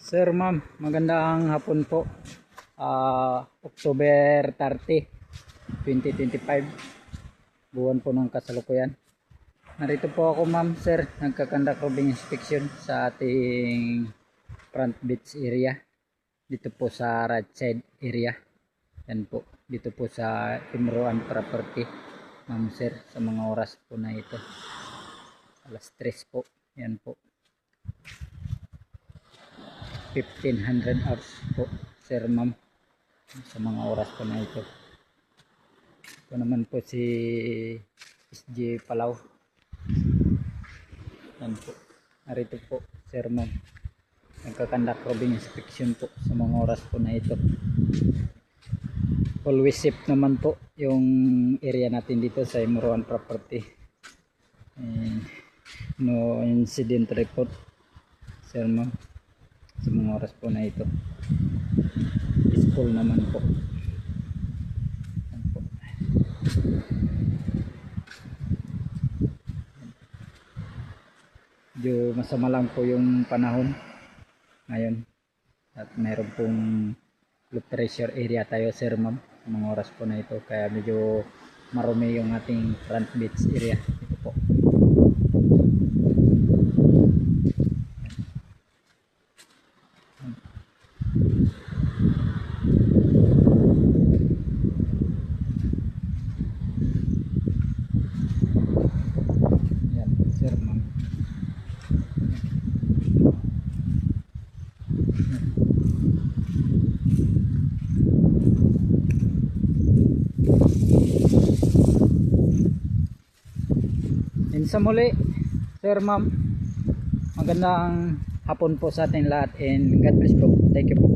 Sir, ma'am, magandang hapon po. October 30, 2025. Buwan po ng kasalukuyan. Narito po ako, ma'am, sir. Nagkakandak roving inspection sa ating front beach area. Dito po sa right side area. Yan po. Dito po sa Imroan property. Ma'am, sir, sa mga oras po na ito. Alas 3 po. Yan po. 1500 hours po, sir, ma'am, sa mga oras po na ito. Ito naman po si SG Palaw. Yan po. Narito po, sir, ma'am. Nagkakandak roving inspection po sa mga oras po na ito. Always safe naman po yung area natin dito sa Imroan property. And no incident report, sir, ma'am, sa mga oras po na ito. Peaceful naman po. Yan po. Medyo masama lang po yung panahon ngayon at mayroon pong low pressure area tayo, sir, ma'am, sa mga oras po na ito, kaya medyo marumi yung ating front beach area. Ito po. Yan, sir, ma'am. Sa muli, sir, ma'am, magandang hapon po sa ating lahat and God bless po. Thank you po.